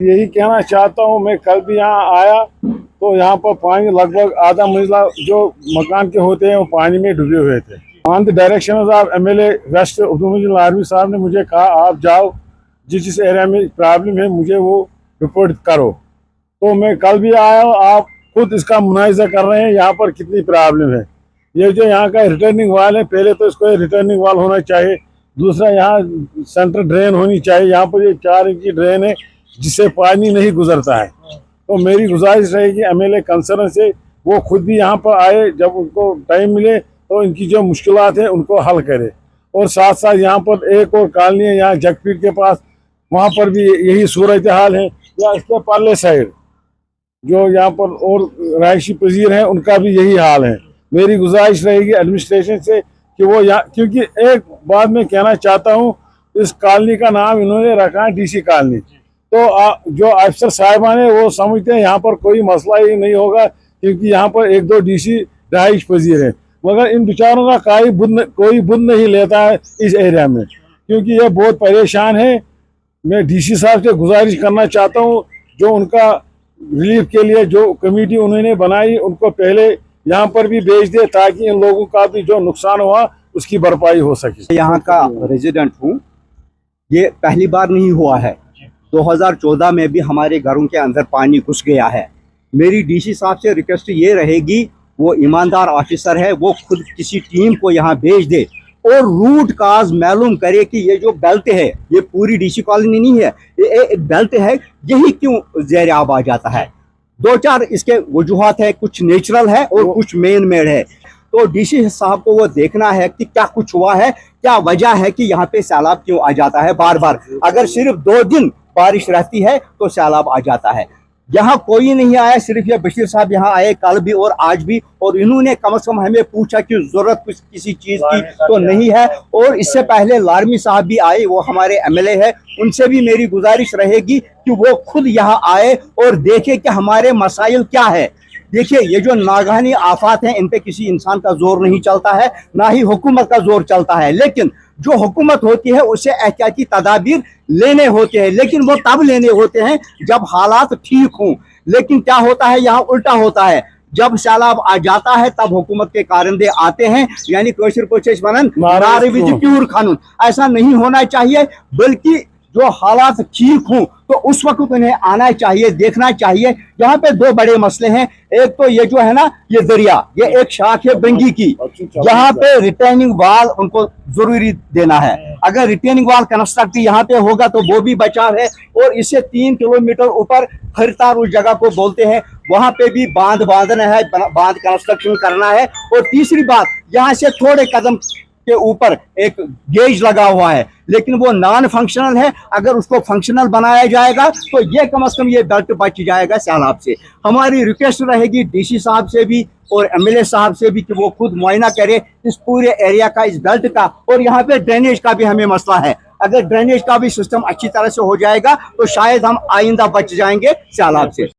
यही कहना चाहता हूँ, मैं कल भी यहाँ आया तो यहाँ पर पानी लगभग आधा मंजिला जो मकान के होते हैं वो पानी में डूबे हुए थे। On the direction of MLA west उद्दुम आर्मी साहब ने मुझे कहा आप जाओ, जिस एरिया में प्रॉब्लम है मुझे वो रिपोर्ट करो। तो मैं कल भी आया, आप खुद इसका मुआयजा कर रहे हैं यहाँ पर कितनी प्रॉब्लम है। ये जो यहाँ का रिटर्निंग वाल है, पहले तो इसको रिटर्निंग वाल होना चाहिए, दूसरा यहाँ सेंटर ड्रेन होनी चाहिए। यहाँ पर ये 4 इंच की ड्रेन है जिससे पानी नहीं गुजरता है। तो मेरी गुजारिश रहेगी एमएलए कंसर्न से वो खुद भी यहाँ पर आए, जब उनको टाइम मिले तो इनकी जो मुश्किलात है उनको हल करे। और साथ साथ यहाँ पर एक और कॉलोनी है यहाँ जगपीट के पास, वहाँ पर भी यही सूरत हाल है, या इसके परले साइड जो यहाँ पर और रहायशी पजीर हैं उनका भी यही हाल है। मेरी गुजारिश रहेगी एडमिनिस्ट्रेशन से कि वो यहाँ, क्योंकि एक बात मैं कहना चाहता हूँ, इस कॉलोनी का नाम इन्होंने रखा है डीसी कॉलोनी। तो जो अफसर साहिबान है वो समझते हैं यहाँ पर कोई मसला ही नहीं होगा, क्योंकि यहाँ पर 1-2 डीसी रहाइश पजीर है, मगर इन बेचारों का कोई बुद नहीं लेता है इस एरिया में, क्योंकि ये बहुत परेशान है। मैं डीसी साहब से गुजारिश करना चाहता हूँ, जो उनका रिलीफ के लिए जो कमेटी उन्होंने बनाई उनको पहले यहाँ पर भी भेज दे, ताकि इन लोगों का भी जो नुकसान हुआ उसकी भरपाई हो सके। यहाँ का रेजिडेंट हूँ, ये पहली बार नहीं हुआ है। 2014 में भी हमारे घरों के अंदर पानी घुस गया है। मेरी डीसी साहब से रिक्वेस्ट ये रहेगी, वो ईमानदार ऑफिसर है, वो खुद किसी टीम को यहाँ भेज दे और रूट काज मालूम करे कि ये जो बेल्ट है, ये पूरी डीसी कॉलोनी नहीं है, ये एक बेल्ट है, यही क्यों ज़ेर आब आ जाता है। 2-4 इसके वजूहात है, कुछ नेचुरल है और कुछ मेन मेड है। तो डीसी साहब को वो देखना है कि क्या कुछ हुआ है, क्या वजह है कि यहाँ पे सैलाब क्यों आ जाता है बार बार। अगर सिर्फ 2 दिन बारिश रहती है तो सैलाब आ जाता है। यहाँ कोई नहीं आया, सिर्फ ये बशीर साहब यहाँ आए कल भी और आज भी, और इन्होंने कम से कम हमें पूछा कि जरूरत किसी चीज की तो नहीं है। और इससे पहले लारमी साहब भी आए, वो हमारे एमएलए है, उनसे भी मेरी गुजारिश रहेगी कि वो खुद यहाँ आए और देखे कि हमारे मसाइल क्या है। देखिए, ये जो नागहानी आफात हैं, इन पे किसी इंसान का जोर नहीं चलता है, ना ही हुकूमत का जोर चलता है, लेकिन जो हुकूमत होती है उससे एहतियाती तदाबीर लेने होते हैं, लेकिन वो तब लेने होते हैं जब हालात ठीक हों। लेकिन क्या होता है, यहाँ उल्टा होता है, जब सैलाब आ जाता है तब हुकूमत के कारिंदे आते हैं, यानी कोशिश बनन नारे कानून। ऐसा नहीं होना चाहिए, बल्कि जो हालात ठीक हों तो उस वक्त उन्हें आना चाहिए, देखना चाहिए। यहाँ पे 2 बड़े मसले हैं, एक तो ये जो है ना, ये दरिया, ये एक शाख है बंगी की, यहाँ पे रिटेनिंग वाल उनको जरूरी देना है। अगर रिटेनिंग वाल कंस्ट्रक्ट यहाँ पे होगा तो वो भी बचाव है। और इससे 3 किलोमीटर ऊपर खरतार उस जगह को बोलते हैं, वहां पे भी बांध बांधना है, बांध कंस्ट्रक्शन करना है। और तीसरी बात, यहाँ से थोड़े कदम के ऊपर एक गेज लगा हुआ है, लेकिन वो नॉन फंक्शनल है। अगर उसको फंक्शनल बनाया जाएगा तो ये कम से कम ये बेल्ट बच जाएगा सैलाब से। हमारी रिक्वेस्ट रहेगी डीसी साहब से भी और एमएलए साहब से भी कि वो खुद मुआयना करे इस पूरे एरिया का, इस बेल्ट का। और यहाँ पे ड्रेनेज का भी हमें मसला है, अगर ड्रेनेज का भी सिस्टम अच्छी तरह से हो जाएगा तो शायद हम आइंदा बच जाएंगे सैलाब से।